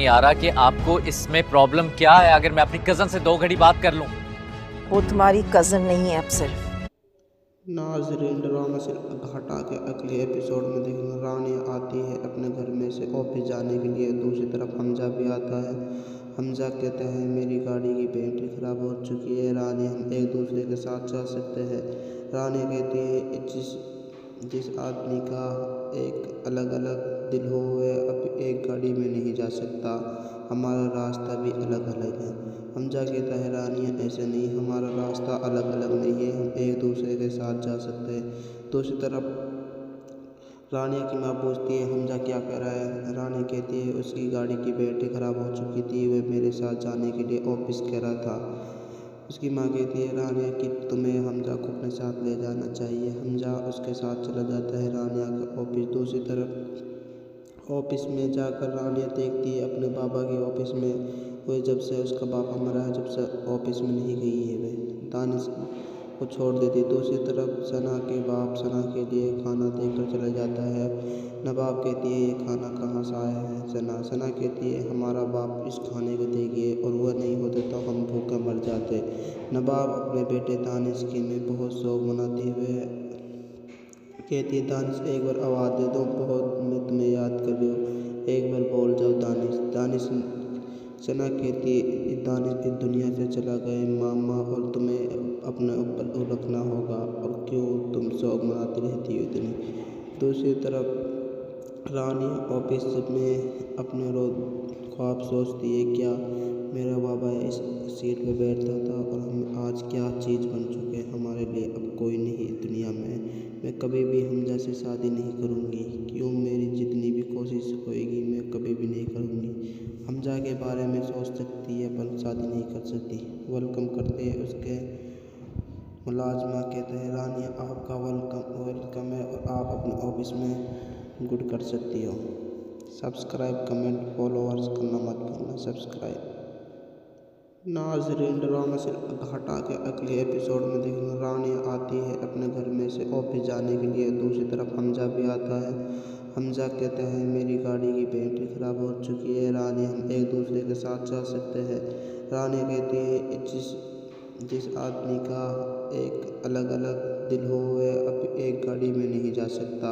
आ रहा कि आपको इसमें प्रॉब्लम क्या है। अगर मैं अपनी कज़न से 2 घड़ी बात कर लूँ। वो तुम्हारी कज़न नहीं है अब सिर्फ। नाज़रीन, ड्रामा से घटा के अगले एपिसोड में देखना, रानी आती है अपने घर में से ऑफिस जाने के लिए। दूसरी तरफ हमजा भी आता है। हमजा कहते हैं मेरी गाड़ी की बैटरी ख़राब हो चुकी है रानी, हम एक दूसरे के साथ जा सकते हैं। रानी कहती है जिस जिस आदमी का एक अलग अलग दिल हो वह अब एक गाड़ी में नहीं जा सकता, हमारा रास्ता भी अलग अलग है। हमजा कहता है रानी ऐसे नहीं, हमारा रास्ता अलग अलग नहीं है, हम एक दूसरे के साथ जा सकते हैं। दूसरी तरफ रानी की माँ पूछती है हमजा क्या कर रहा है। रानी कहती है उसकी गाड़ी की बैटरी ख़राब हो चुकी थी, वह मेरे साथ जाने के लिए ऑफिस कह रहा था। उसकी माँ कहती है रानिया कि तुम्हें हमजा को अपने साथ ले जाना चाहिए। हमजा उसके साथ चला जाता है रानिया का ऑफिस। दूसरी तरफ ऑफिस में जाकर रानिया देखती है अपने पापा के ऑफिस में, वह जब से उसका पापा मरा है जब से ऑफिस में नहीं गई है, वह दानिश को छोड़ देती। दूसरी तरफ सना के बाप सना के लिए खाना देकर चला जाता है। नवाब कहती है ये खाना कहाँ से आया है। सना कहती है हमारा बाप इस खाने को देगी और वह नहीं होते तो हम भूखे मर जाते। नवाब अपने बेटे दानिश की में बहुत शौक मनाते हुए कहती है दानिश एक बार आवाज़ दे दो, बहुत मैं तुम्हें याद कर रही हूँ, एक बार बोल जाओ दानिश। सना कहती है दानिश इस दुनिया से चला गए मामा, और तुम्हें अपने ऊपर रखना होगा, और क्यों तुम शौक मनाती रहती हो इतनी। दूसरी तरफ रानी ऑफिस में अपने रोज ख्वाब सोचती है क्या मेरा बाबा इस सीट पे बैठता था और हम आज क्या चीज़ बन चुके हमारे लिए, अब कोई नहीं दुनिया में। मैं कभी भी हमजा से शादी नहीं करूँगी, क्यों मेरी जितनी भी कोशिश होएगी मैं कभी भी नहीं करूँगी। हमजा के बारे में सोच सकती है पर शादी नहीं कर सकती। वेलकम करते हैं उसके मुलाजमा कहते हैं रानी आपका वेलकम है और आप अपने ऑफिस में गुड कर सकती हो। सब्सक्राइब कमेंट फॉलोअर्स करना मत भूलना सब्सक्राइब। नाज़रीन, ड्रामा से हटा के अगले एपिसोड में देखना, रानी आती है अपने घर में से ऑफिस जाने के लिए। दूसरी तरफ हमजा भी आता है। हमजा कहते हैं मेरी गाड़ी की बैटरी ख़राब हो चुकी है रानी, हम एक दूसरे के साथ जा सकते हैं। रानी कहती है जिस आदमी का एक अलग अलग दिल हो वह अब एक गाड़ी में नहीं जा सकता,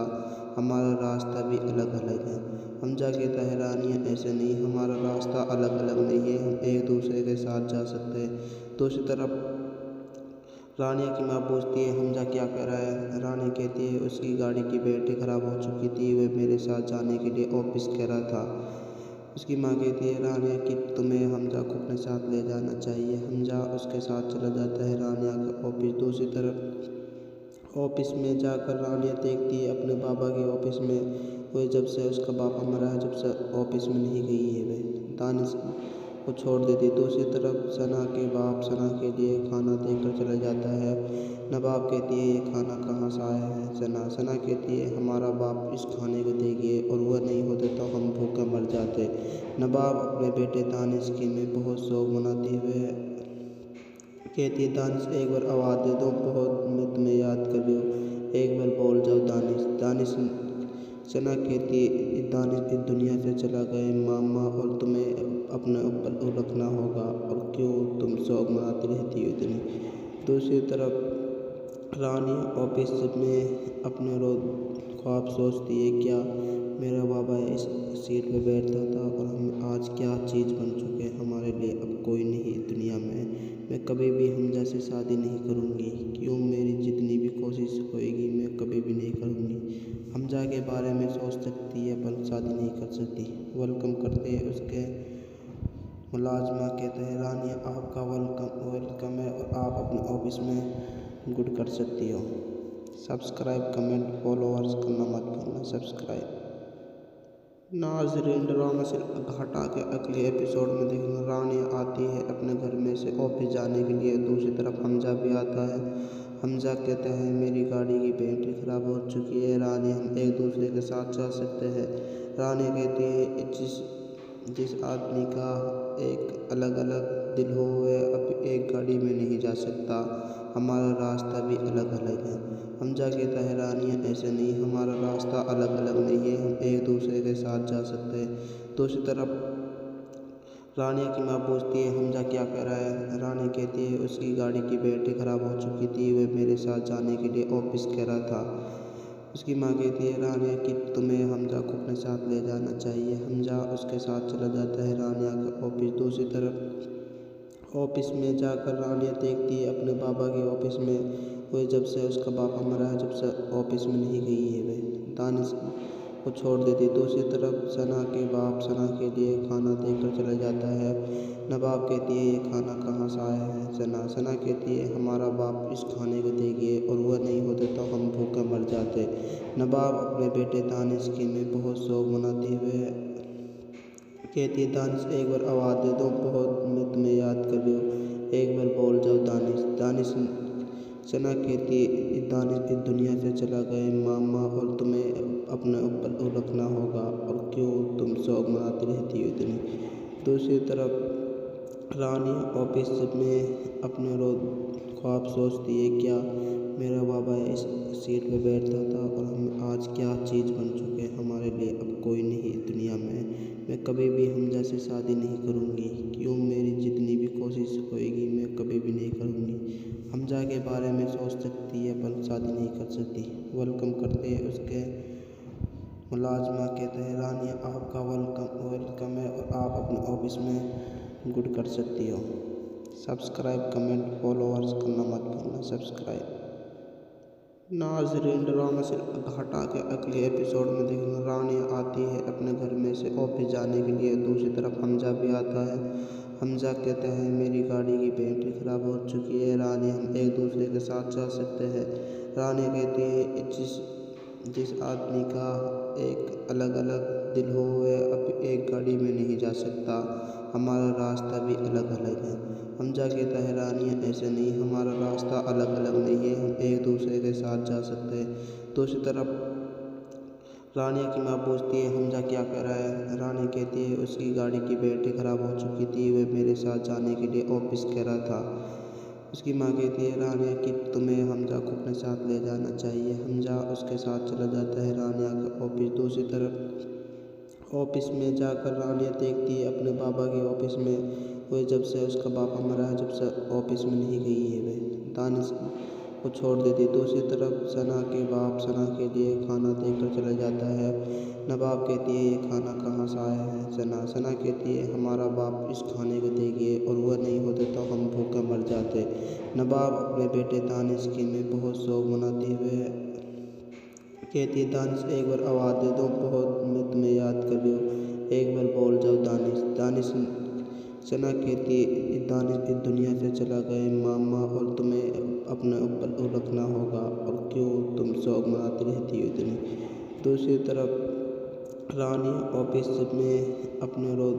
हमारा रास्ता भी अलग अलग है। हमजा कहता है रानी ऐसे नहीं, हमारा रास्ता अलग अलग नहीं है, हम एक दूसरे के साथ जा सकते हैं। दूसरी तरफ रानी की माँ पूछती है हमजा क्या कर रहा है। रानी कहती है उसकी गाड़ी की बैटरी ख़राब हो चुकी थी, वह मेरे साथ जाने के लिए ऑफिस कह रहा था। उसकी माँ कहती है रानिया कि तुम्हें हमजा को अपने साथ ले जाना चाहिए। हमजा उसके साथ चला जाता है रानिया का ऑफिस। दूसरी तरफ ऑफिस में जाकर रानिया देखती है अपने पापा के ऑफिस में, वह जब से उसका पापा मरा है जब से ऑफिस में नहीं गई है, वह दानिश को छोड़ देती। दूसरी तरफ सना के बाप सना के लिए खाना देकर चला जाता है। नवाब कहती है ये खाना कहाँ से आया है। सना कहती है हमारा बाप इस खाने को देगी और वह नहीं होते तो हम भूखे मर जाते। नवाब अपने बेटे दानिश की में बहुत शौक मनाते हुए कहती है दानिश एक बार आवाज़ दे दो, बहुत मैं तुम्हें याद कर रही हूँ, एक बार बोल जाओ दानिश। सना कहती है दानिश इस दुनिया से चला गए मामा, और तुम्हें अपने ऊपर रखना होगा, और क्यों तुम शौक मनाती रहती हो इतनी। दूसरी तरफ रानी ऑफिस में अपने रोज ख्वाब सोचती है क्या मेरा बाबा इस सीट पे बैठता था और हम आज क्या चीज़ बन चुके हमारे लिए, अब कोई नहीं दुनिया में। मैं कभी भी हमजा से शादी नहीं करूँगी, क्यों मेरी जितनी भी कोशिश होएगी मैं कभी भी नहीं करूँगी। हमजा के बारे में सोच सकती है पर शादी नहीं कर सकती। वेलकम करते हैं उसके मुलाजमा कहते हैं रानी आपका वेलकम है और आप अपने ऑफिस में गुड कर सकती हो। सब्सक्राइब कमेंट फॉलोअर्स करना मत भूलना सब्सक्राइब। नाज़रीन, ड्रामा से हटा के अगले एपिसोड में देखना, रानी आती है अपने घर में से ऑफिस जाने के लिए। दूसरी तरफ हमजा भी आता है। हमजा कहते हैं मेरी गाड़ी की बैटरी ख़राब हो चुकी है रानी, हम एक दूसरे के साथ जा सकते हैं। रानी कहती है जिस आदमी का एक अलग अलग दिल हो वह अब एक गाड़ी में नहीं जा सकता, हमारा रास्ता भी अलग अलग है। हमजा कहता है रानी ऐसे नहीं, हमारा रास्ता अलग अलग नहीं है, हम एक दूसरे के साथ जा सकते हैं। दूसरी तरफ रानिया की माँ पूछती है हमजा क्या कर रहा है। रानी कहती है उसकी गाड़ी की बैटरी ख़राब हो चुकी थी, वह मेरे साथ जाने के लिए ऑफिस कह रहा था। उसकी माँ कहती है रानिया कि तुम्हें हमजा को अपने साथ ले जाना चाहिए। हमजा उसके साथ चला जाता है रानिया का ऑफिस। दूसरी तरफ ऑफिस में जाकर रानिया देखती है अपने बाबा के ऑफिस में। वह जब से उसका बाबा मरा है, जब से ऑफिस में नहीं गई है। वह दानिश को छोड़ देती। दूसरी तरफ सना के बाप सना के लिए खाना देकर चला जाता है। नवाब कहती है ये खाना कहाँ से आया है। सना कहती है हमारा बाप इस खाने को देगी और वह नहीं होते तो हम भूखे मर जाते। नवाब अपने बेटे दानिश के में बहुत शौक मनाते हुए कहती है दानिश एक बार आवाज़ दे दो, बहुत मैं तुम्हें याद कर रही हूँ, एक बार बोल जाओ दानिश। सना कहती है दानिश इस दुनिया से चला गए मामा, और तुम्हें अपने ऊपर रखना होगा, और क्यों तुम शौक मनाती रहती हो इतनी। दूसरी तरफ रानी ऑफिस में अपने रोज ख्वाब सोचती है क्या मेरा बाबा इस सीट पर बैठता था और हम आज क्या चीज़ बन चुके हमारे लिए। अब कोई नहीं दुनिया में, मैं कभी भी हमजा से शादी नहीं करूँगी। क्यों मेरी जितनी भी कोशिश होएगी मैं कभी भी नहीं करूँगी। हमजा के बारे में सोच सकती है पर शादी नहीं कर सकती। वेलकम करते हैं उसके मुलाजमा कहते हैं रानी आपका वेलकम है और आप अपने ऑफिस में गुड कर सकती हो। सब्सक्राइब कमेंट फॉलोअर्स करना मत भूलना। सब्सक्राइब। नाज़रीन ड्रामा से हटा के अगले एपिसोड में देखना रानी आती है अपने घर में से ऑफिस जाने के लिए। दूसरी तरफ हमजा भी आता है। हमजा कहता है मेरी गाड़ी की बैटरी ख़राब हो चुकी है रानी, हम एक दूसरे के साथ जा सकते हैं। रानी कहती है जिस आदमी का एक अलग अलग दिल हो वह अब एक गाड़ी में नहीं जा सकता, हमारा रास्ता भी अलग अलग है। हमजा कहता है रानी ऐसे नहीं, हमारा रास्ता अलग अलग नहीं है, हम एक दूसरे के साथ जा सकते हैं। दूसरी तरफ रानिया की माँ पूछती है हमजा क्या कर रहा है। रानी कहती है उसकी गाड़ी की बैटरी ख़राब हो चुकी थी, वह मेरे साथ जाने के लिए ऑफिस कह रहा था। उसकी माँ कहती है रानिया कि तुम्हें हमजा को अपने साथ ले जाना चाहिए। हमजा उसके साथ चला जाता है रानिया का ऑफिस। दूसरी तरफ ऑफिस में जाकर रानिया देखती है अपने बाबा के ऑफिस में। वह जब से उसका बाबा मरा है, जब से ऑफिस में नहीं गई है। वह दानिश को छोड़ देती। दूसरी तरफ सना के बाप सना के लिए खाना देकर चला जाता है। नवाब कहती है ये खाना कहाँ से आया है। सना कहती है हमारा बाप इस खाने को देगी और वह नहीं होते तो हम भूखे मर जाते। नवाब अपने बेटे दानिश के में बहुत शौक मनाते हुए कहती है दानिश एक बार आवाज़ दे दो, बहुत मैं तुम्हें याद कर रही हूँ, एक बार बोल जाओ दानिश। सना कहती है दानिश इस दुनिया से चला गए मामा, और तुम्हें अपने ऊपर रखना होगा, और क्यों तुम शौक मनाती रहती हो इतनी। दूसरी तरफ रानी ऑफिस में अपने रोज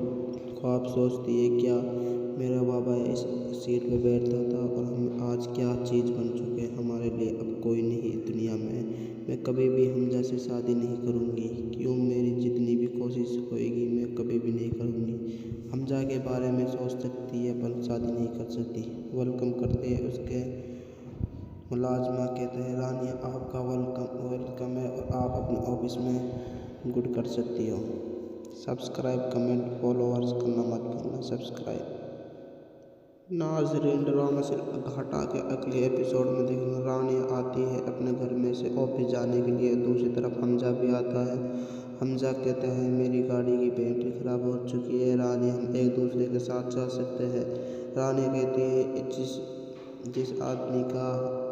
ख्वाब सोचती है क्या मेरा बाबा इस सीट पर बैठता था और हम आज क्या चीज़ बन चुके हमारे लिए। अब कोई नहीं दुनिया में, मैं कभी भी हमजा से शादी नहीं करूँगी। क्यों मेरी जितनी भी कोशिश होएगी मैं कभी भी नहीं करूँगी। हमजा के बारे में सोच सकती है पर शादी नहीं कर सकती। वेलकम करते हैं उसके मुलाजमा कहते हैं रानी आपका वेलकम है और आप अपने ऑफिस में गुड कर सकती हो। सब्सक्राइब कमेंट फॉलोअर्स करना मत भूलना। सब्सक्राइब। नाज़रीन ड्रामा से हटा के अगले एपिसोड में देखना रानी आती है अपने घर में से ऑफिस जाने के लिए। दूसरी तरफ हमजा भी आता है। हमजा कहता है मेरी गाड़ी की बैटरी ख़राब हो चुकी है रानी, हम एक दूसरे के साथ जा सकते हैं। रानी कहती है जिस आदमी का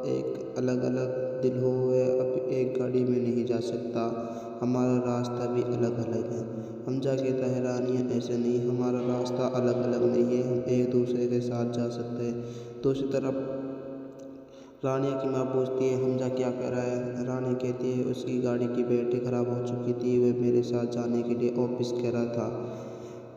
एक अलग अलग दिल हो वह अब एक गाड़ी में नहीं जा सकता, हमारा रास्ता भी अलग अलग है। हमजा कहता है रानी ऐसे नहीं, हमारा रास्ता अलग अलग नहीं है, हम एक दूसरे के साथ जा सकते हैं। दूसरी तरफ रानिया की माँ पूछती है हमजा क्या कर रहा है। रानी कहती है उसकी गाड़ी की बैटरी ख़राब हो चुकी थी, वह मेरे साथ जाने के लिए ऑफिस कह रहा था।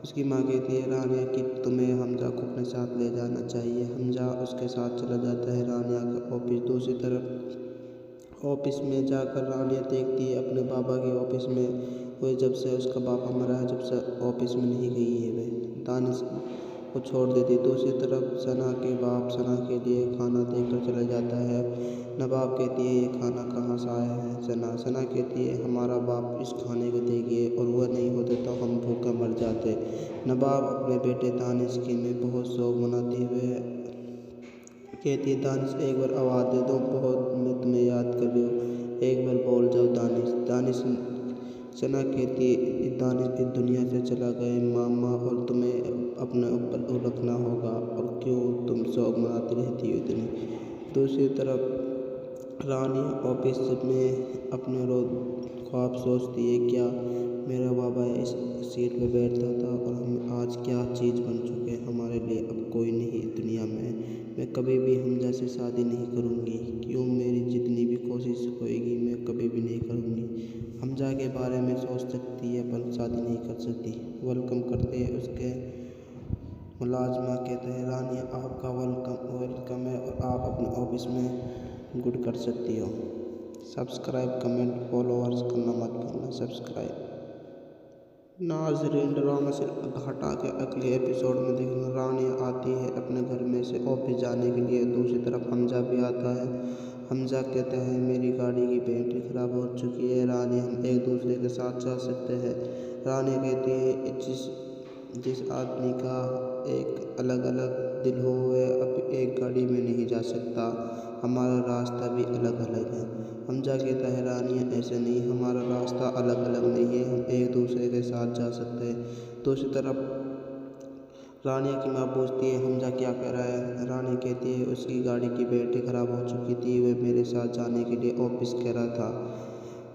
उसकी माँ कहती है रानिया कि तुम्हें हमजा को अपने साथ ले जाना चाहिए। हमजा उसके साथ चला जाता है रानिया का ऑफिस। दूसरी तरफ ऑफिस में जाकर रानिया देखती है अपने बाबा के ऑफिस में। वह जब से उसका बाबा मरा है, जब से ऑफिस में नहीं गई है। वह दानिश को को छोड़ देती। दूसरी तरफ सना के बाप सना के लिए खाना देकर चला जाता है। नवाब कहती है, ये खाना कहाँ से आया है? सना कहती है, हमारा बाप इस खाने को दे गए और वह नहीं होते तो हम भूखे मर जाते। नवाब अपने बेटे दानिश की में बहुत शौक मनाते हुए कहती है, दानिश एक बार आवाज़ दे दो, बहुत मैं तुम्हें याद कर रही हूँ, एक बार बोल जाओ दानिश। सना कहती है, दानिश इस दुनिया से चला गए मामा, और तुम्हें अपने ऊपर रखना होगा, और क्यों तुम शौक मनाती रहती हो इतनी। दूसरी तरफ रानी ऑफिस में अपने रोज ख्वाब सोचती है, क्या मेरा बाबा इस सीट पे बैठता था और हम आज क्या चीज़ बन चुके हैं हमारे लिए। अब कोई नहीं दुनिया में, मैं कभी भी हमजा से शादी नहीं करूँगी। क्यों मेरी जितनी भी कोशिश होएगी मैं कभी भी नहीं करूँगी। हमजा के बारे में सोच सकती है पर शादी नहीं कर सकती। वेलकम करते हैं उसके मुलाजमा कहते हैं, रानी आपका वेलकम है और आप अपने ऑफिस में गुड कर सकती हो। सब्सक्राइब कमेंट फॉलोअर्स करना मत भूलना। सब्सक्राइब। नाज़रीन, ड्रामा से हटा के अगले एपिसोड में देखना, रानी आती है अपने घर में से ऑफिस जाने के लिए। दूसरी तरफ हमजा भी आता है। हमजा कहते हैं, मेरी गाड़ी की बैटरी ख़राब हो चुकी है रानी, हम एक दूसरे के साथ जा सकते हैं। रानी कहती है, जिस आदमी का एक अलग अलग दिल हो वह अब एक गाड़ी में नहीं जा सकता, हमारा रास्ता भी अलग अलग है। हमजा कहता है, रानी ऐसे नहीं, हमारा रास्ता अलग अलग नहीं है, हम एक दूसरे के साथ जा सकते हैं। दूसरी तरफ रानी की माँ पूछती है, हमजा क्या कह रहा है? रानी कहती है, उसकी गाड़ी की बैटरी ख़राब हो चुकी थी, वह मेरे साथ जाने के लिए ऑफिस कह रहा था।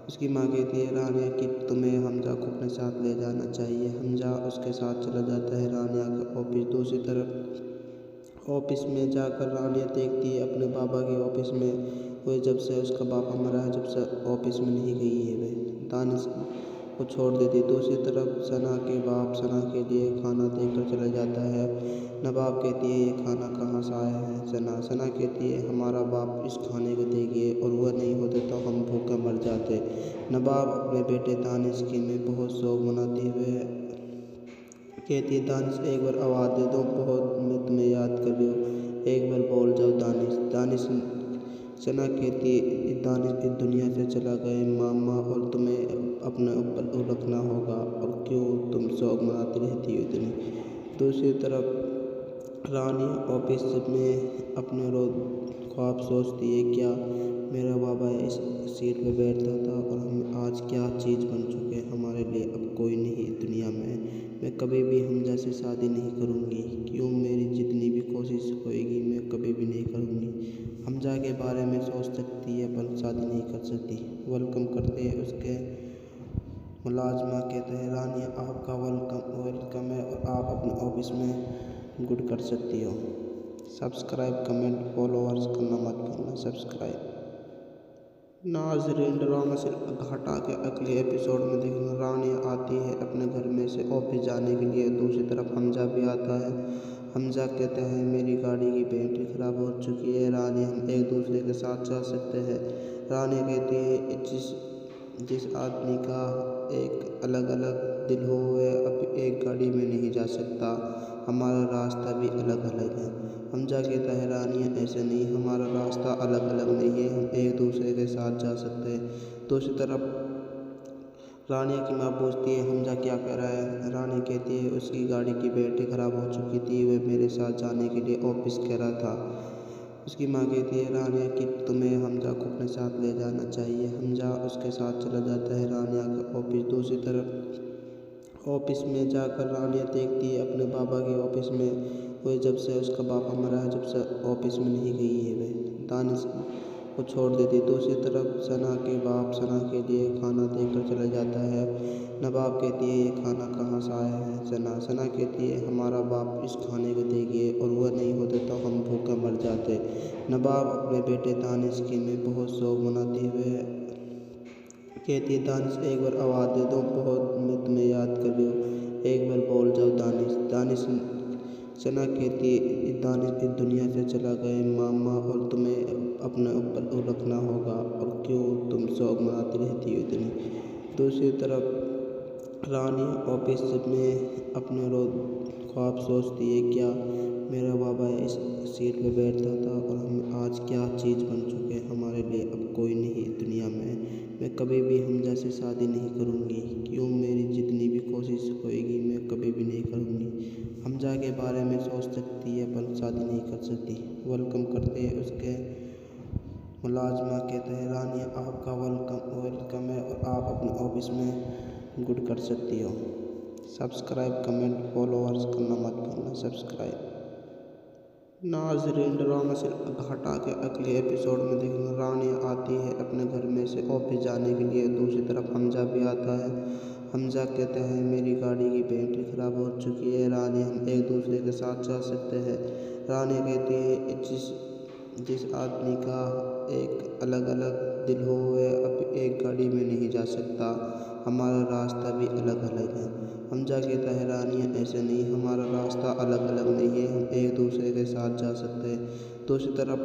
उसकी माँ कहती है, रानिया कि तुम्हें हमजा को अपने साथ ले जाना चाहिए। हमजा उसके साथ चला जाता है रानिया का ऑफिस। दूसरी तरफ ऑफिस में जाकर रानिया देखती है अपने बाबा के ऑफिस में, वह जब से उसका बाबा मरा है जब से ऑफिस में नहीं गई है, वह दानिश को छोड़ देती। दूसरी तरफ सना के बाप सना के लिए खाना देकर चला जाता है। नवाब कहती है, ये खाना कहाँ से आया है? सना कहती है, हमारा बाप इस खाने को दे गए और वह नहीं होते तो हम भूखे मर जाते। नवाब अपने बेटे दानिश की में बहुत शौक मनाते हुए कहती है, दानिश एक बार आवाज़ दे दो, बहुत मैं तुम्हें याद कर रही हूँ, एक बार बोल जाओ दानिश। सना कहती है, दानिश इस दुनिया से चला गए मामा, और तुम्हें अपने ऊपर रखना होगा, और क्यों तुम शौक मनाती रहती हो इतनी। दूसरी तरफ रानी ऑफिस में अपने रोज ख्वाब सोचती है, क्या मेरा बाबा इस सीट पे बैठता था और हम आज क्या चीज़ बन चुके हैं हमारे लिए। अब कोई नहीं दुनिया में, मैं कभी भी हमजा से शादी नहीं करूँगी। क्यों मेरी जितनी भी कोशिश होएगी मैं कभी भी नहीं करूँगी। हमजा के बारे में सोच सकती है पर शादी नहीं कर सकती। वेलकम करते हैं उसके मुलाजमा कहते हैं, रानी आपका वेलकम है और आप अपने ऑफिस में गुड कर सकती हो। सब्सक्राइब कमेंट फॉलोअर्स करना मत भूलना। सब्सक्राइब। नाज़रीन, ड्रामा से हटा के अगले एपिसोड में देखना, रानी आती है अपने घर में से ऑफिस जाने के लिए। दूसरी तरफ हमजा भी आता है। हमजा कहते हैं, मेरी गाड़ी की बैटरी ख़राब हो चुकी है रानी, हम एक दूसरे के साथ जा सकते हैं। रानी कहती है, जिस आदमी का एक अलग अलग दिल हो वह अब एक गाड़ी में नहीं जा सकता, हमारा रास्ता भी अलग अलग है। हमजा कहता है, रानी ऐसे नहीं, हमारा रास्ता अलग अलग नहीं है, हम एक दूसरे के साथ जा सकते हैं। दूसरी तरफ रानी की माँ पूछती है, हमजा क्या कह रहा है? रानी कहती है, उसकी गाड़ी की बैटरी ख़राब हो चुकी थी, वह मेरे साथ जाने के लिए ऑफिस कह रहा था। उसकी माँ कहती है, रानिया कि तुम्हें हमजा को अपने साथ ले जाना चाहिए। हमजा उसके साथ चला जाता है रानिया का ऑफिस। दूसरी तरफ ऑफिस में जाकर रानिया देखती है अपने बाबा के ऑफिस में, वह जब से उसका बाबा मरा है जब से ऑफिस में नहीं गई है, वह दानिश को छोड़ देती। दूसरी तरफ सना के बाप सना के लिए खाना देकर चला जाता है। नवाब कहती है, ये खाना कहाँ से आया है? सना कहती है, हमारा बाप इस खाने को दे गए और वह नहीं होते तो हम भूखे मर जाते। नवाब अपने बेटे दानिश की में बहुत शौक मनाते हुए कहती है, दानिश एक बार आवाज़ दे दो, बहुत मैं तुम्हें याद कर रही हूँ, एक बार बोल जाओ दानिश। सना कहती है, दानिश इस दुनिया से चला गए मामा, और तुम्हें अपने ऊपर रखना होगा, और क्यों तुम शौक मनाती रहती हो इतनी। दूसरी तरफ रानी ऑफिस में अपने रोज ख्वाब सोचती है क्या मेरा बाबा इस सीट पे बैठता था और हम आज क्या चीज़ बन चुके हैं हमारे लिए। अब कोई नहीं दुनिया में, मैं कभी भी हमजा से शादी नहीं करूँगी। क्यों मेरी जितनी भी कोशिश होएगी मैं कभी भी नहीं करूँगी। हमजा के बारे में सोच सकती है पर शादी नहीं कर सकती। वेलकम करते हैं उसके मुलाजमा कहते हैं रानी आपका वेलकम है और आप अपने ऑफिस में गुड कर सकती हो। सब्सक्राइब कमेंट फॉलोअर्स करना मत भूलना। सब्सक्राइब नाज़रीन, ड्रामा से हटा के अगले एपिसोड में देखना रानी आती है अपने घर में से ऑफिस जाने के लिए। दूसरी तरफ हमजा भी आता है। हमजा कहते हैं मेरी गाड़ी की बैटरी ख़राब हो चुकी है रानी, हम एक दूसरे के साथ जा सकते हैं। रानी कहती है जिस आदमी का एक अलग अलग दिल हो वह अब एक गाड़ी में नहीं जा सकता, हमारा रास्ता भी अलग अलग है। हमजा कहता है रानी ऐसे नहीं, हमारा रास्ता अलग अलग नहीं है, हम एक दूसरे के साथ जा सकते हैं। दूसरी तरफ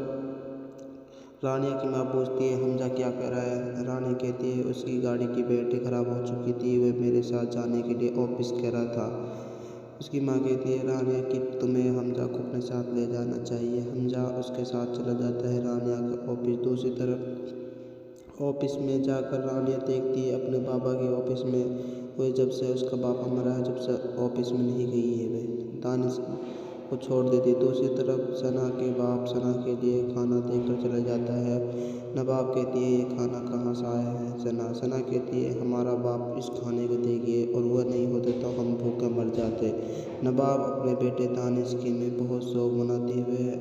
रानी की माँ पूछती है हमजा क्या कर रहा है। रानी कहती है उसकी गाड़ी की बैटरी ख़राब हो चुकी थी, वह मेरे साथ जाने के लिए ऑफिस कह रहा था। उसकी माँ कहती है रानिया कि तुम्हें हमजा को अपने साथ ले जाना चाहिए। हमजा उसके साथ चला जाता है रानिया का ऑफिस। दूसरी तरफ ऑफिस में जाकर रानिया देखती है अपने बाबा के ऑफिस में वह जब से उसका बाबा मरा है, जब से ऑफिस में नहीं गई है वह दानिश को छोड़ देती। दूसरी तरफ सना के बाप सना के लिए खाना देकर चला जाता है। नवाब कहती है ये खाना कहाँ से आया है। सना कहती है हमारा बाप इस खाने को देगी और वह नहीं होते तो हम भूखे मर जाते। नवाब अपने बेटे दानिश की में बहुत शौक मनाती हुए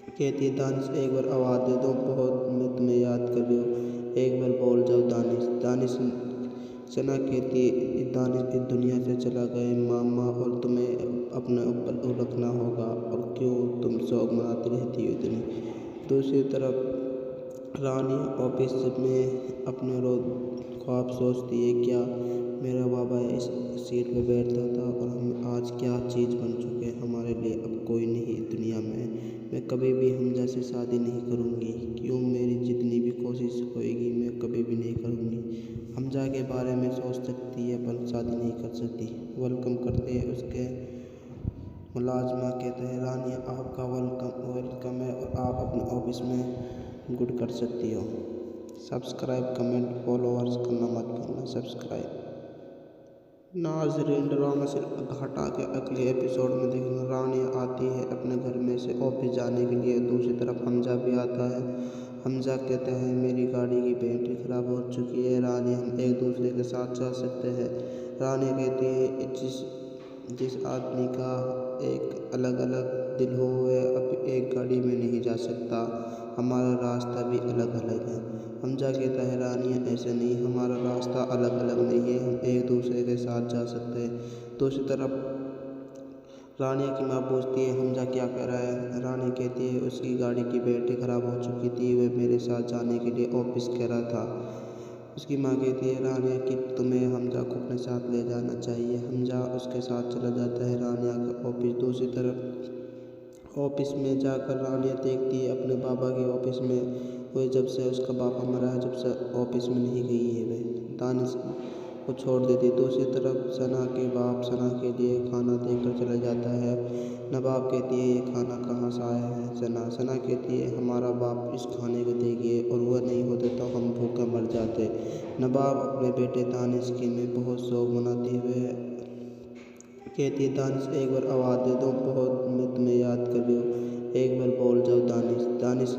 कहती है दानिश एक बार आवाज़ दे दो, बहुत मैं तुम्हें याद कर रही हूँ, एक बार बोल जाओ दानिश। सना कहती है दानिश इस दुनिया से चला गए मामा और तुम्हें अपने ऊपर रखना होगा और क्यों तुम शौक मनाती रहती हो इतनी। दूसरी तरफ रानी ऑफिस में अपने रोज ख्वाब सोचती है क्या मेरा बाबा इस सीट पे बैठता था और हम आज क्या चीज़ बन चुके हैं हमारे लिए। अब कोई नहीं दुनिया में, मैं कभी भी हमजा से शादी नहीं करूँगी। क्यों मेरी जितनी भी कोशिश होएगी मैं कभी भी नहीं करूँगी। हमजा के बारे में सोच सकती है पर शादी नहीं कर सकती। वेलकम करते हैं उसके मुलाजमा कहते हैं रानी आपका वेलकम है और आप अपने ऑफिस में गुड कर सकती हो। सब्सक्राइब कमेंट फॉलोअर्स करना मत भूलना। सब्सक्राइब नाज़रीन, ड्रामा से हटा के अगले एपिसोड में देखना रानी आती है अपने घर में से ऑफिस जाने के लिए। दूसरी तरफ हमजा भी आता है। हमजा कहते हैं मेरी गाड़ी की बैटरी ख़राब हो चुकी है रानी, हम एक दूसरे के साथ जा सकते हैं। रानी कहती है जिस आदमी का एक अलग अलग दिल हो वह अब एक गाड़ी में नहीं जा सकता, हमारा रास्ता भी अलग अलग है। हमजा कहता है रानी ऐसे नहीं, हमारा रास्ता अलग अलग नहीं है, हम एक दूसरे के साथ जा सकते हैं। दूसरी तरफ रानी की माँ पूछती है हमजा क्या कर रहा है। रानी कहती है उसकी गाड़ी की बैटरी ख़राब हो चुकी थी, वह मेरे साथ जाने के लिए ऑफिस कह रहा था। उसकी माँ कहती है रानिया कि तुम्हें हमजा को अपने साथ ले जाना चाहिए। हमजा उसके साथ चला जाता है रानिया का ऑफिस। दूसरी तरफ ऑफिस में जाकर रानिया देखती है अपने बाबा के ऑफिस में वह जब से उसका बाबा मरा है, जब से ऑफिस में नहीं गई है वह दानिश को छोड़ देती। दूसरी तरफ सना के बाप सना के लिए खाना देकर चला जाता है। नवाब कहती है ये खाना कहाँ से आया है। सना कहती है हमारा बाप इस खाने को देगी और वह नहीं होते तो हम भूखे मर जाते। नवाब अपने बेटे दानिश की में बहुत शौक मनाती हुए कहती है दानिश एक बार आवाज़ दे दो, बहुत मैं तुम्हें याद कर रही हूँ, एक बार बोल जाओ दानिश।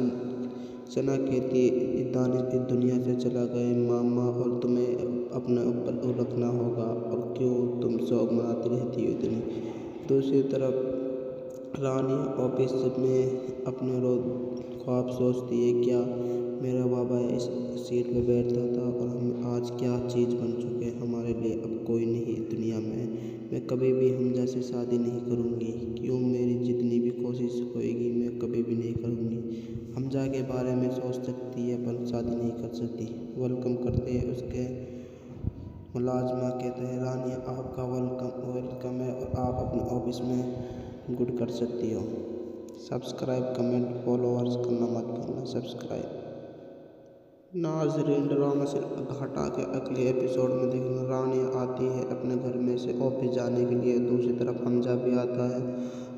सना कहती है दानिश इस दुनिया से चला गए मामा और तुम्हें अपने ऊपर रखना होगा और क्यों तुम शौक मनाती रहती हो इतनी। दूसरी तरफ रानी ऑफिस में अपने रोज ख्वाब सोचती है क्या मेरा बाबा इस सीट पे बैठता था और हम आज क्या चीज़ बन चुके हैं हमारे लिए। अब कोई नहीं दुनिया में, मैं कभी भी हमजा से शादी नहीं करूँगी। क्यों मेरी जितनी भी कोशिश होएगी मैं कभी भी नहीं करूँगी। हमजा के बारे में सोच सकती है पर शादी नहीं कर सकती। वेलकम करते हैं उसके मुलाजमा कहते हैं रानी आपका वेलकम है और आप अपने ऑफिस में गुड कर सकती हो। सब्सक्राइब कमेंट फॉलोअर्स करना मत भूलना। सब्सक्राइब नाजरीन, ड्रामा से हटा के अगले एपिसोड में देखना, रानी आती है अपने घर में से ऑफिस जाने के लिए। दूसरी तरफ हमजा भी आता है।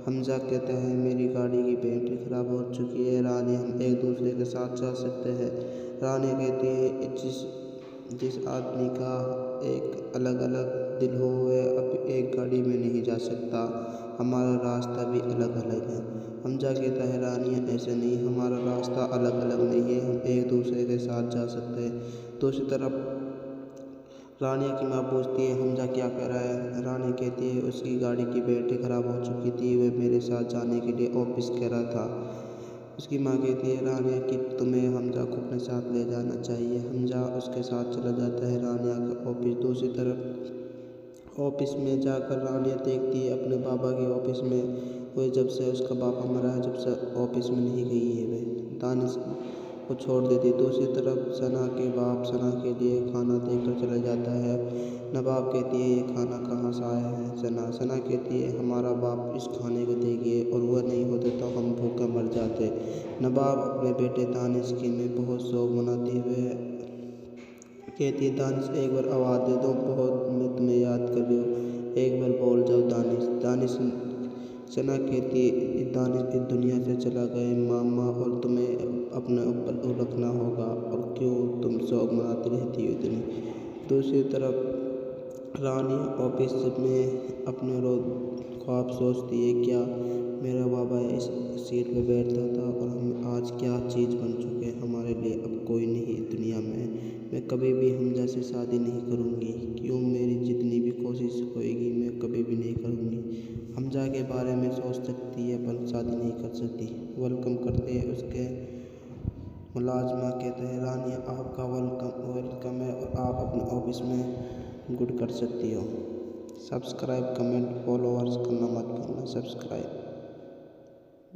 हमजा कहता है मेरी गाड़ी की बैटरी ख़राब हो चुकी है रानी, हम एक दूसरे के साथ जा सकते हैं। रानी कहती है जिस आदमी का एक अलग अलग दिल हो वह अब एक गाड़ी में नहीं जा सकता, हमारा रास्ता भी अलग अलग है। हमजा कहता है रानी ऐसे नहीं, हमारा रास्ता अलग अलग नहीं है, हम एक दूसरे के साथ जा सकते हैं। दूसरी तरफ रानिया की माँ पूछती है हमजा क्या कर रहा है। रानी कहती है उसकी गाड़ी की बैटरी ख़राब हो चुकी थी, वह मेरे साथ जाने के लिए ऑफिस कह रहा था। उसकी माँ कहती है रानिया कि तुम्हें हमजा को अपने साथ ले जाना चाहिए। हमजा उसके साथ चला जाता है रानिया का ऑफिस। दूसरी तरफ ऑफिस में जाकर रानिया देखती है अपने बाबा के ऑफिस में, वह जब से उसका बाबा मरा है जब से ऑफिस में नहीं गई है, वह दानिश को छोड़ देती। दूसरी तरफ सना के बाप सना के लिए खाना देकर चला जाता है। नवाब कहती है ये खाना कहाँ से आया है। सना कहती है हमारा बाप इस खाने को देगी और वह नहीं होते तो हम भूखे मर जाते। नवाब अपने बेटे दानिश की में बहुत शौक मनाते हुए कहती है दानिश एक बार आवाज़ दे दो, बहुत मैं तुम्हें याद कर रही हूँ, एक बार बोल जाओ दानिश। सना कहती है दानिश इस दुनिया से चला गए मामा, और तुम्हें अपने ऊपर रखना होगा, और क्यों तुम शौक मनाती रहती हो इतनी। दूसरी तरफ रानी ऑफिस में अपने रोज ख्वाब सोचती है क्या मेरा बाबा इस सीट पे बैठता था और हम आज क्या चीज़ बन चुके हैं हमारे लिए, अब कोई नहीं दुनिया में। मैं कभी भी हमजा से शादी नहीं करूँगी, क्यों मेरी जितनी भी कोशिश होएगी मैं कभी भी नहीं करूँगी। हमजा के बारे में सोच सकती है पर शादी नहीं कर सकती। वेलकम करते हैं उसके मुलाजमा कहते हैं रानी आपका वेलकम है और आप अपने ऑफिस में गुड कर सकती हो। सब्सक्राइब कमेंट फॉलोअर्स करना मत भूलना। सब्सक्राइब।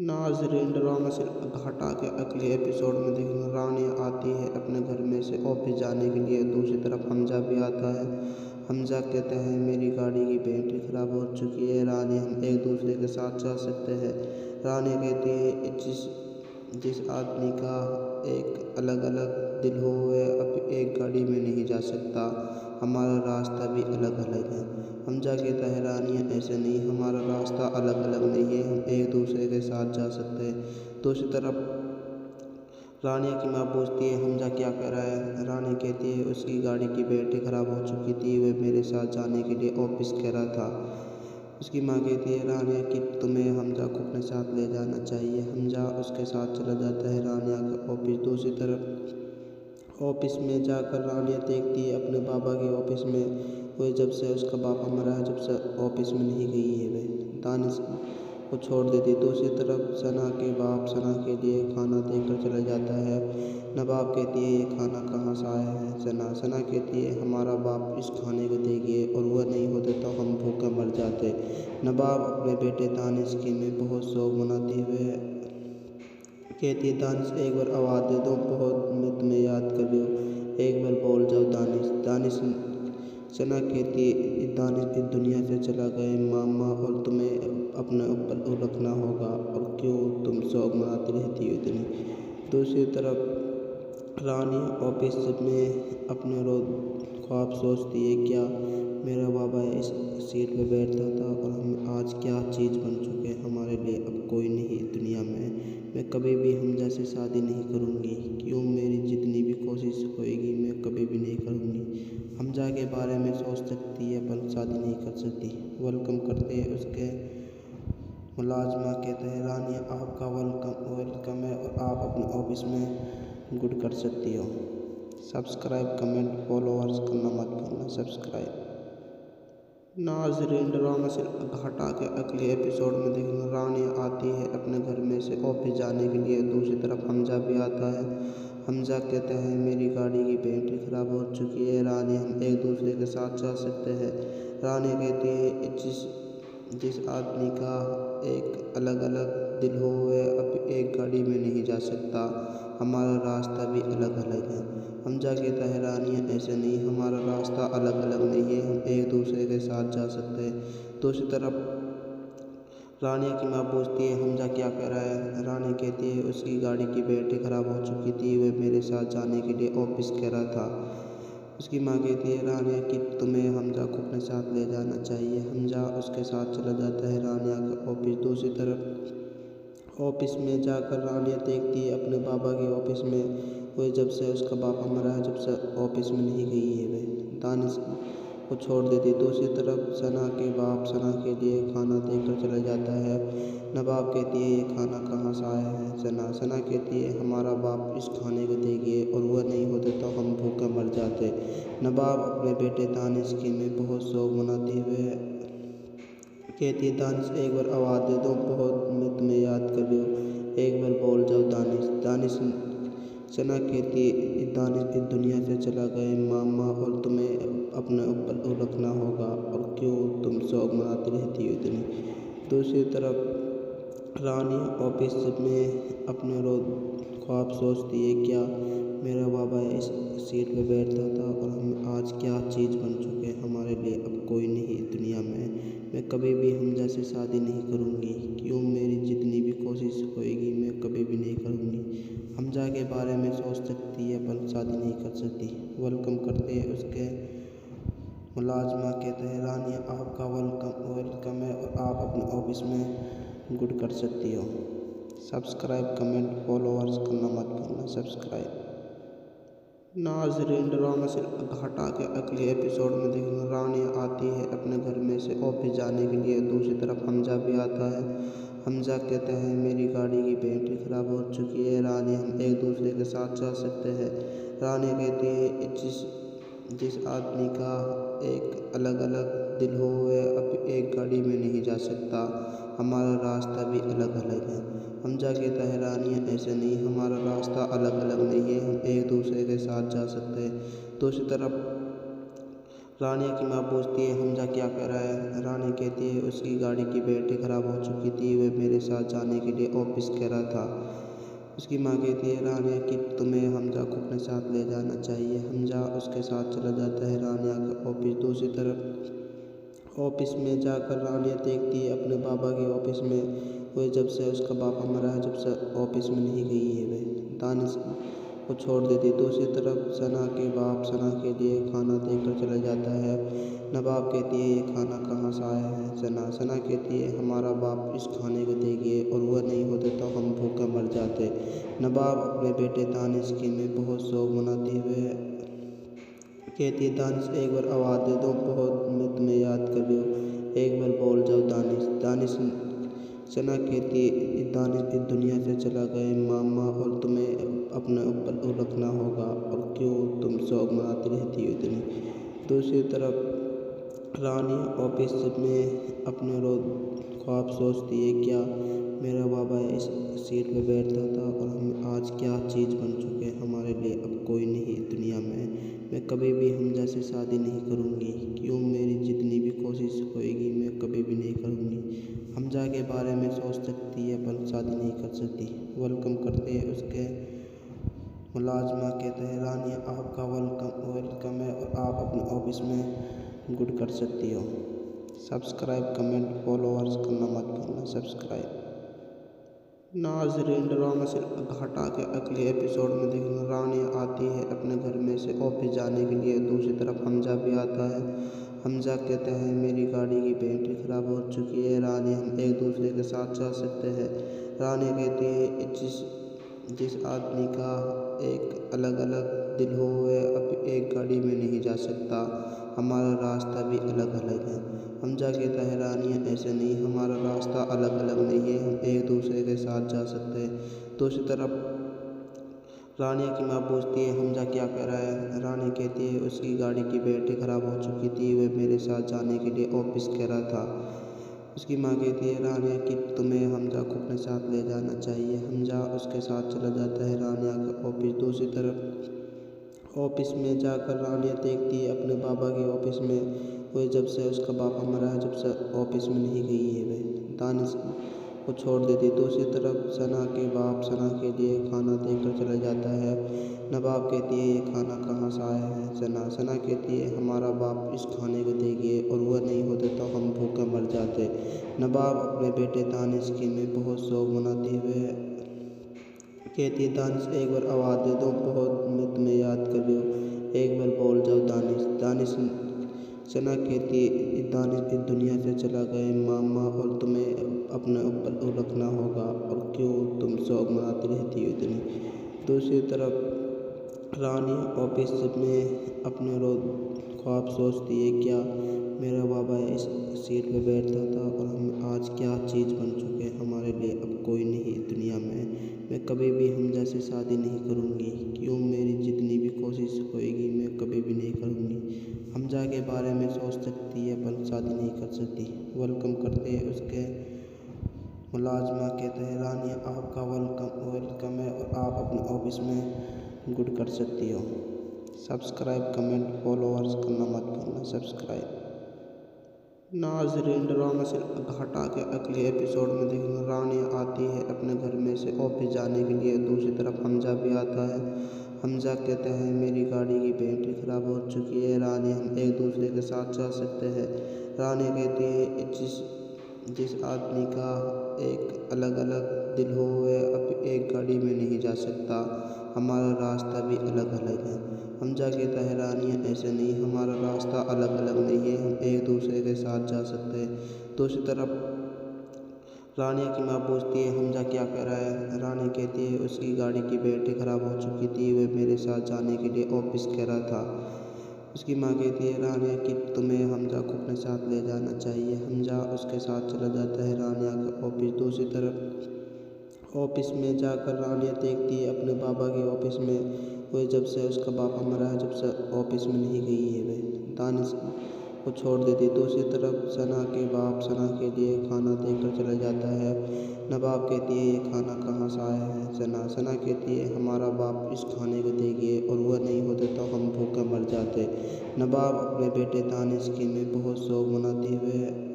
नाजरीन, ड्रामा से हटा के अगले एपिसोड में देखना, रानी आती है अपने घर में से ऑफिस जाने के लिए। दूसरी तरफ हमजा भी आता है। हमजा कहता है मेरी गाड़ी की बैटरी ख़राब हो चुकी है रानी, हम एक दूसरे के साथ जा सकते हैं। रानी कहती है जिस आदमी का एक अलग अलग दिल हो वह अब एक गाड़ी में नहीं जा सकता, हमारा रास्ता भी अलग अलग है। हमजा कहता है रानी ऐसे नहीं, हमारा रास्ता अलग अलग नहीं है, हम एक दूसरे के साथ जा सकते हैं। दूसरी तरफ रानी कहती है हमजा को अपने साथ ले जाना चाहिए। हमजा उसके साथ चला जाता है रानिया का ऑफिस। दूसरी तरफ रानिया की माँ पूछती है हमजा क्या कर रहा है। रानी कहती है उसकी गाड़ी की बैटरी ख़राब हो चुकी थी, वह मेरे साथ जाने के लिए ऑफिस कह रहा था। उसकी माँ कहती है रानी ऐसे नहीं, हमारा रास्ता अलग अलग नहीं है, हम एक दूसरे के साथ जा सकते हैं। दूसरी तरफ रानिया की माँ पूछती है हमजा क्या कर रहा है। रानी कहती है उसकी गाड़ी की बैटरी ख़राब हो चुकी थी, वह मेरे साथ जाने के लिए ऑफिस कह रहा था। उसकी माँ कहती है रानिया कि तुम्हें हमजा को अपने साथ ले जाना चाहिए। हमजा उसके साथ चला जाता है रानिया का ऑफिस। दूसरी तरफ ऑफिस में जाकर रानिया देखती है अपने बाबा के ऑफिस में, वह जब से उसका बाबा मरा है जब से ऑफिस में नहीं गई है, वह दानिश को छोड़ देती। दूसरी तरफ सना के बाप सना के लिए खाना देकर चला जाता है। नवाब कहती है ये खाना कहाँ से आया है। सना कहती है हमारा बाप इस खाने को देगी और वह नहीं होते तो हम भूखे मर जाते। नवाब अपने बेटे दानिश की में बहुत शौक मनाते हुए कहती है दानिश एक बार आवाज़ दे दो, बहुत मैं तुम्हें याद कर रही हूँ, एक बार बोल जाओ दानिश। सना कहती है दानिश इस दुनिया से चला गए मामा, और तुम्हें अपने ऊपर रखना होगा, और क्यों तुम शौक मनाती रहती हो इतनी। दूसरी तरफ रानी ऑफिस में अपने रोज ख्वाब सोचती है क्या मेरा बाबा इस सीट पे बैठता था और हम आज क्या चीज़ बन चुके हैं हमारे लिए, अब कोई नहीं दुनिया में। मैं कभी भी हमजा से शादी नहीं करूँगी, क्यों मेरी जितनी भी कोशिश होएगी मैं कभी भी नहीं करूँगी। हमजा के बारे में सोच सकती है पर शादी नहीं कर सकती। वेलकम करते हैं उसके मुलाजमा कहते हैं रानी आपका वेलकम है और आप अपने ऑफिस में गुड कर सकती हो। सब्सक्राइब कमेंट फॉलोअर्स करना मत भूलना। सब्सक्राइब। नाजरीन, ड्रामा से हटा के अगले एपिसोड में देखना, रानी आती है अपने घर में से ऑफिस जाने के लिए। दूसरी तरफ हमजा भी आता है। हमजा कहता है मेरी गाड़ी की बैटरी ख़राब हो चुकी है रानी, हम एक दूसरे के साथ जा सकते हैं। रानी कहती है जिस आदमी का एक अलग अलग दिल हो वह अब एक गाड़ी में नहीं जा सकता, हमारा रास्ता भी अलग अलग है। हमजा कहता है रानी ऐसे नहीं, हमारा रास्ता अलग अलग नहीं है, हम एक दूसरे के साथ जा सकते हैं। दूसरी तरफ रानिया की माँ पूछती है हमजा क्या कर रहा है। रानी कहती है उसकी गाड़ी की बैटरी ख़राब हो चुकी थी, वह मेरे साथ जाने के लिए ऑफिस कह रहा था। उसकी माँ कहती है रानिया कि तुम्हें हमजा को अपने साथ ले जाना चाहिए। हमजा उसके साथ चला जाता है रानिया का ऑफिस। दूसरी तरफ ऑफिस में जाकर रानिया देखती है अपने बाबा के ऑफिस में। वह जब से उसका बाबा मरा है, जब से ऑफिस में नहीं गई है, वह दानिश को छोड़ देती। दूसरी तरफ सना के बाप सना के लिए खाना देकर चला जाता है। नवाब कहती है ये खाना कहाँ से आया है। सना कहती है हमारा बाप इस खाने को दे गए और वह नहीं होते तो हम भूखे मर जाते। नवाब अपने बेटे दानिश की में बहुत शौक मनाते हुए कहती है दानिश एक बार आवाज़ दे दो, बहुत मैं तुम्हें याद कर रही हूँ, एक बार बोल जाओ दानिश। सना कहती है दानिश इस दुनिया से चला गए मामा, और तुम्हें अपने ऊपर रखना होगा, और क्यों तुम शौक मनाती रहती हो इतनी। दूसरी तरफ रानी ऑफिस में अपने रोज ख्वाब सोचती है क्या मेरा बाबा इस सीट पे बैठता था और हम आज क्या चीज़ बन चुके हैं हमारे लिए। अब कोई नहीं दुनिया में, मैं कभी भी हमजा से शादी नहीं करूँगी। क्यों मेरी जितनी भी कोशिश होएगी मैं कभी भी नहीं करूँगी। हमजा के बारे में सोच सकती है पर शादी नहीं कर सकती। वेलकम करते हैं उसके मुलाजमा कहते हैं रानी आपका वेलकम है और आप अपने ऑफिस में गुड कर सकती हो। सब्सक्राइब कमेंट फॉलोअर्स करना मत भूलना। सब्सक्राइब नाज़रीन, ड्रामा से हटा के अगले एपिसोड में देखना रानी आती है अपने घर में से ऑफिस जाने के लिए। दूसरी तरफ हमजा भी आता है। हमजा कहते हैं मेरी गाड़ी की बैटरी ख़राब हो चुकी है रानी, हम एक दूसरे के साथ जा सकते हैं। रानी कहती है जिस आदमी का एक अलग अलग दिल हो वह अब एक गाड़ी में नहीं जा सकता, हमारा रास्ता भी अलग अलग है। हमजा कहता है रानी ऐसे नहीं, हमारा रास्ता अलग अलग नहीं है, हम एक दूसरे के साथ जा सकते हैं। दूसरी तरफ रानिया की माँ पूछती है हमजा क्या कर रहा है। रानी कहती है उसकी गाड़ी की बैटरी ख़राब हो चुकी थी, वह मेरे साथ जाने के लिए ऑफिस कह रहा था। उसकी माँ कहती है रानिया कि तुम्हें हमजा को अपने साथ ले जाना चाहिए। हमजा उसके साथ चला जाता है रानिया का ऑफिस। दूसरी तरफ ऑफिस में जाकर रानिया देखती है अपने बाबा के ऑफिस में। वह जब से उसका बाबा मरा है, जब से ऑफिस में नहीं गई है, वह दानिश को छोड़ देती। दूसरी तरफ सना के बाप सना के लिए खाना देकर चला जाता है। नवाब कहती है ये खाना कहाँ से आया है। सना कहती है हमारा बाप इस खाने को दे गए और वह नहीं होते तो हम भूखे मर जाते। नवाब अपने बेटे दानिश की में बहुत शौक मनाते हुए कहती है दानिश एक बार आवाज़ दे दो, बहुत मैं तुम्हें याद कर रही हूँ, एक बार बोल जाओ दानिश। सना कहती है दानिश इस दुनिया से चला गए मामा, और तुम्हें अपने ऊपर रखना होगा, और क्यों तुम शौक मनाती रहती हो इतनी। दूसरी तरफ रानी ऑफिस में अपने रोज ख्वाब सोचती है क्या मेरा बाबा इस सीट पे बैठता था और हम आज क्या चीज़ बन चुके हैं हमारे लिए। अब कोई नहीं दुनिया में, मैं कभी भी हमजा से शादी नहीं करूँगी। क्यों मेरी जितनी भी कोशिश होएगी मैं कभी भी नहीं करूँगी। हमजा के बारे में सोच सकती है पर शादी नहीं कर सकती। वेलकम करते हैं उसके मुलाजमा कहते हैं रानी आपका वेलकम है और आप अपने ऑफिस में गुड कर सकती हो। सब्सक्राइब कमेंट फॉलोअर्स करना मत भूलना। सब्सक्राइब नाज़रीन, ड्रामा से हटा के अगले एपिसोड में देखना रानी आती है अपने घर में से ऑफिस जाने के लिए। दूसरी तरफ हमजा भी आता है। हमजा कहते हैं मेरी गाड़ी की बैटरी ख़राब हो चुकी है रानी, हम एक दूसरे के साथ जा सकते हैं। रानी कहती है जिस आदमी का एक अलग अलग दिल हो वह अब एक गाड़ी में नहीं जा सकता, हमारा रास्ता भी अलग अलग है। हमजा कहता है रानी ऐसे नहीं, हमारा रास्ता अलग अलग नहीं है, हम एक दूसरे के साथ जा सकते हैं। दूसरी तरफ रानिया की माँ पूछती है हमजा क्या कर रहा है। रानी कहती है उसकी गाड़ी की बैटरी ख़राब हो चुकी थी, वह मेरे साथ जाने के लिए ऑफिस कह रहा था। उसकी माँ कहती है रानिया कि तुम्हें हमजा को अपने साथ ले जाना चाहिए। हमजा उसके साथ चला जाता है रानिया का ऑफिस। दूसरी तरफ ऑफिस में जाकर रानिया देखती है अपने बाबा के ऑफिस में। वह जब से उसका बाबा मरा है, जब से ऑफिस में नहीं गई है, वह दानिश को छोड़ देती। दूसरी तरफ सना के बाप सना के लिए खाना देकर चला जाता है। नवाब कहती है, ये खाना कहाँ से आया है? सना कहती है, हमारा बाप इस खाने को दे गए और वह नहीं होते तो हम भूखे मर जाते। नवाब अपने बेटे दानिश की में बहुत शौक मनाते हुए कहती है, दानिश एक बार आवाज़ दे दो, बहुत मैं तुम्हें याद कर रही हूँ, एक बार बोल जाओ दानिश। सना कहती है, दानिश इस दुनिया से चला गए मामा, और तुम्हें अपने ऊपर रखना होगा, और क्यों तुम शौक मनाती रहती हो इतनी। दूसरी तरफ रानी ऑफिस में अपने रोज ख्वाब सोचती है, क्या मेरा बाबा इस सीट पे बैठता था और हम आज क्या चीज़ बन चुके हैं हमारे लिए। अब कोई नहीं दुनिया में, मैं कभी भी हमजा से शादी नहीं करूँगी। क्यों मेरी जितनी भी कोशिश होएगी मैं कभी भी नहीं करूँगी। हमजा के बारे में सोच सकती है पर शादी नहीं कर सकती। वेलकम करते हैं उसके मुलाजमा कहते हैं, रानी आपका वेलकम है और आप अपने ऑफिस में गुड कर सकती हो। सब्सक्राइब कमेंट फॉलोअर्स करना मत भूलना। सब्सक्राइब। नाज़रीन, ड्रामा से हटा के अगले एपिसोड में देखना, रानी आती है अपने घर में से ऑफिस जाने के लिए। दूसरी तरफ हमजा भी आता है। हमजा कहते हैं, मेरी गाड़ी की बैटरी ख़राब हो चुकी है रानी, हम एक दूसरे के साथ जा सकते हैं। रानी कहती है, जिस आदमी का एक अलग अलग दिल हो वह अब एक गाड़ी में नहीं जा सकता, हमारा रास्ता भी अलग अलग है। हमजा कहता है, रानी ऐसे नहीं, हमारा रास्ता अलग अलग नहीं है, हम एक दूसरे के साथ जा सकते हैं। दूसरी तरफ रानी की माँ पूछती है, हमजा क्या कर रहा है? रानी कहती है, उसकी गाड़ी की बैटरी ख़राब हो चुकी थी, वह मेरे साथ जाने के लिए ऑफिस कह रहा था। उसकी माँ कहती है, रानिया कि तुम्हें हमजा को अपने साथ ले जाना चाहिए। हमजा उसके साथ चला जाता है रानिया का ऑफिस। दूसरी तरफ ऑफिस में जाकर रानिया देखती है अपने बाबा के ऑफिस में, वह जब से उसका बाबा मरा है जब से ऑफिस में नहीं गई है, वह दानिश को छोड़ देती। दूसरी तरफ सना के बाप सना के लिए खाना देकर चला जाता है। नवाब कहती है, ये खाना कहाँ से आया है? सना कहती है, हमारा बाप इस खाने को दे गए और वह नहीं होते तो हम भूखे मर जाते। नवाब अपने बेटे दानिश की में बहुत शौक मनाते हुए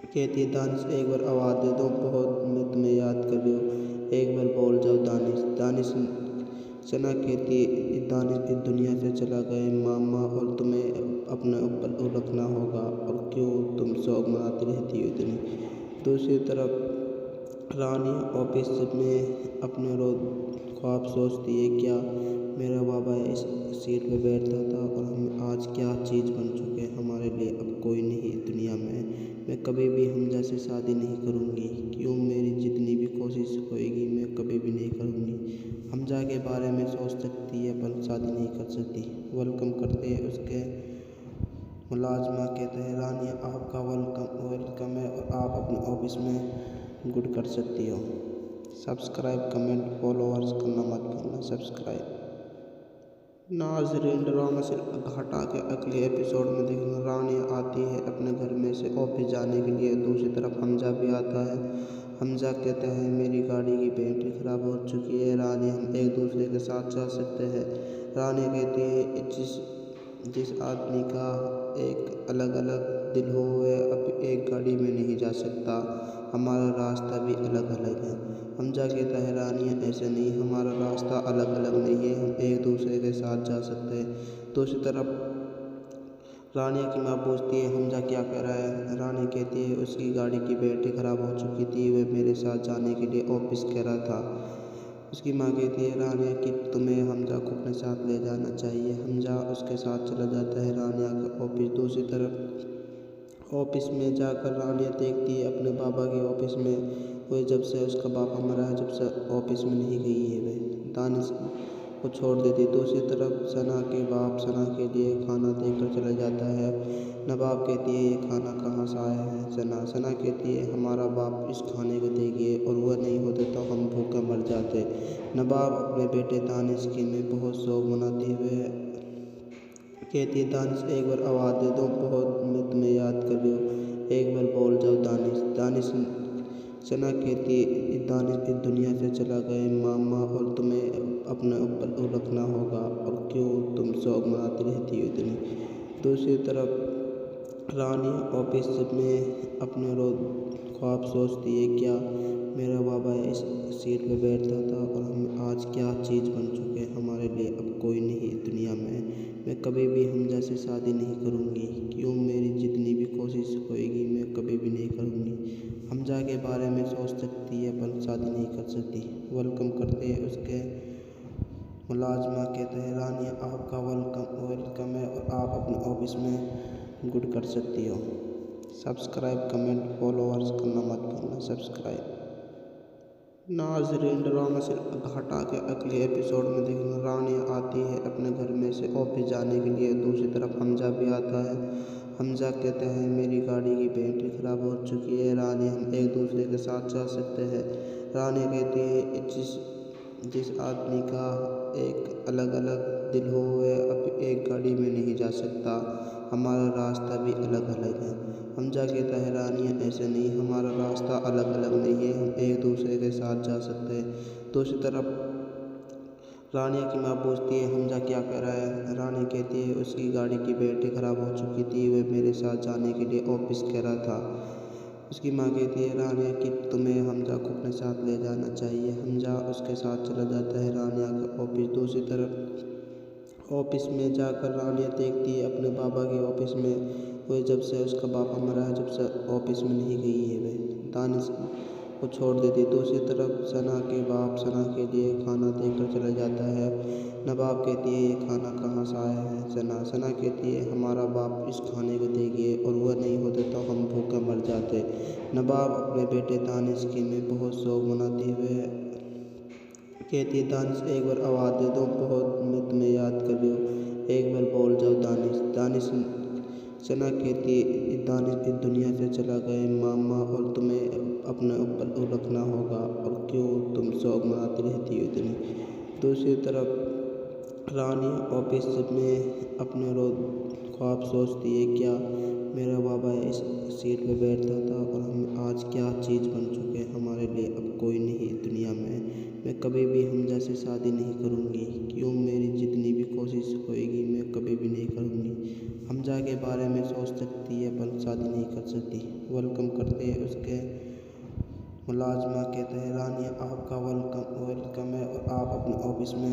कहती है, दानिश एक बार आवाज़ दे दो, बहुत मैं तुम्हें याद कर रही हूँ, एक बार बोल जाओ दानिश। सना कहती है, दानिश इस दुनिया से चला गए मामा, और तुम्हें अपने ऊपर रखना होगा, और क्यों तुम शौक मनाती रहती हो इतनी। दूसरी तरफ रानी ऑफिस में अपने रोज ख्वाब सोचती है, क्या मेरा बाबा इस सीट पे बैठता था और हम आज क्या चीज़ बन चुके हैं हमारे लिए। अब कोई नहीं दुनिया में, मैं कभी भी हमजा से शादी नहीं करूँगी। क्यों मेरी जितनी भी कोशिश होएगी मैं कभी भी नहीं करूँगी। हमजा के बारे में सोच सकती है पर शादी नहीं कर सकती। वेलकम करते हैं उसके मुलाजमा कहते हैं, रानी आपका वेलकम है और आप अपने ऑफिस में गुड कर सकती हो। सब्सक्राइब कमेंट फॉलोअर्स करना मत भूलना। सब्सक्राइब। नाज़रीन, ड्रामा से हटा के अगले एपिसोड में देखना, रानी आती है अपने घर में से ऑफिस जाने के लिए। दूसरी तरफ हमजा भी आता है। हमजा कहते हैं, मेरी गाड़ी की बैटरी ख़राब हो चुकी है रानी, हम एक दूसरे के साथ जा सकते हैं। रानी कहती है, जिस आदमी का एक अलग अलग दिल हो वह अब एक गाड़ी में नहीं जा सकता, हमारा रास्ता भी अलग अलग है। हमजा कहता है, रानी ऐसे नहीं, हमारा रास्ता अलग अलग नहीं है, हम एक दूसरे के साथ जा सकते हैं। दूसरी तरफ रानी की माँ पूछती है, हमजा क्या कर रहा है? रानी कहती है, उसकी गाड़ी की बैटरी ख़राब हो चुकी थी, वह मेरे साथ जाने के लिए ऑफिस कह रहा था। उसकी माँ कहती है, रानिया कि तुम्हें हमजा को अपने साथ ले जाना चाहिए। हमजा उसके साथ चला जाता है रानिया का ऑफिस। दूसरी तरफ ऑफिस में जाकर रानिया देखती है अपने बाबा के ऑफिस में, वह जब से उसका बाबा मरा है जब से ऑफिस में नहीं गई है, वह दानिश को छोड़ देती। दूसरी तरफ सना के बाप सना के लिए खाना देकर चला जाता है। नवाब कहती है, ये खाना कहाँ से आया है? सना कहती है, हमारा बाप इस खाने को दे गए और वह नहीं होते तो हम भूखे मर जाते। नवाब अपने बेटे दानिश की में बहुत शौक मनाते हुए कहती है, दानिश एक बार आवाज़ दे दो, बहुत मैं तुम्हें याद कर रही हूँ, एक बार बोल जाओ दानिश। सना कहती है, दानिश इस दुनिया से चला गए मामा, और तुम्हें अपने ऊपर रखना होगा, और क्यों तुम शौक मनाती रहती हो इतनी। दूसरी तरफ रानी ऑफिस में अपने रोज ख्वाब सोचती है क्या मेरा बाबा इस सीट पे बैठता था और हम आज क्या चीज़ बन चुके हैं हमारे लिए। अब कोई नहीं दुनिया में। मैं कभी भी हमजा से शादी नहीं करूँगी। क्यों मेरी जितनी भी कोशिश होएगी मैं कभी भी नहीं करूँगी। हमजा के बारे में सोच सकती है पर शादी नहीं कर सकती। वेलकम करते हैं उसके मुलाजमा कहते हैं रानी आपका वेलकम है और आप अपने ऑफिस में गुड कर सकती हो। सब्सक्राइब कमेंट फॉलोअर्स करना मत भूलना। सब्सक्राइब। नाज़रीन, ड्रामा से हटा के अगले एपिसोड में देखना रानी आती है अपने घर में से ऑफिस जाने के लिए। दूसरी तरफ हमजा भी आता है। हमजा कहते हैं मेरी गाड़ी की बैटरी ख़राब हो चुकी है रानी, हम एक दूसरे के साथ जा सकते हैं। रानी कहती है जिस आदमी का एक अलग अलग दिल हो वह अब एक गाड़ी में नहीं जा सकता, हमारा रास्ता भी अलग अलग है। हमजा कहता है रानी ऐसे नहीं, हमारा रास्ता अलग अलग नहीं है, हम एक दूसरे के साथ जा सकते हैं। दूसरी तरफ रानिया की माँ पूछती है हमजा क्या कर रहा है। रानी कहती है उसकी गाड़ी की बैटरी ख़राब हो चुकी थी, वह मेरे साथ जाने के लिए ऑफिस कह रहा था। उसकी माँ कहती है रानिया कि तुम्हें हमजा को अपने साथ ले जाना चाहिए। हमजा उसके साथ चला जाता है रानिया का ऑफिस। दूसरी तरफ ऑफिस में जाकर रानिया देखती है अपने बाबा के ऑफिस में वह जब से उसका बाबा मरा है जब से ऑफिस में नहीं गई है। वह दानिश को छोड़ देती। दूसरी तरफ सना के बाप सना के लिए खाना देकर चला जाता है। नवाब कहती है ये खाना कहाँ से आया है। सना कहती है हमारा बाप इस खाने को देगी और वह नहीं होते तो हम भूखे मर जाते। नवाब अपने बेटे दानिश की में बहुत शौक मनाते हुए कहती है दानिश एक बार आवाज़ दे दो, बहुत मैं तुम्हें याद कर रही हूँ, एक बार बोल जाओ दानिश। सना कहती है दानिश इस दुनिया से चला गए मामा और तुम्हें अपने ऊपर रखना होगा और क्यों तुम शौक मनाती रहती हो इतनी। दूसरी तरफ रानी ऑफिस में अपने रोज ख्वाब सोचती है क्या मेरा बाबा इस सीट पे बैठता था और हम आज क्या चीज़ बन चुके हैं हमारे लिए। अब कोई नहीं दुनिया में। मैं कभी भी हमजा से शादी नहीं करूँगी। क्यों मेरी जितनी भी कोशिश होएगी मैं कभी भी नहीं करूँगी। हमजा के बारे में सोच सकती है पर शादी नहीं कर सकती। वेलकम करते हैं उसके मुलाजमा कहते हैं रानी आपका वेलकम है और आप अपने ऑफिस में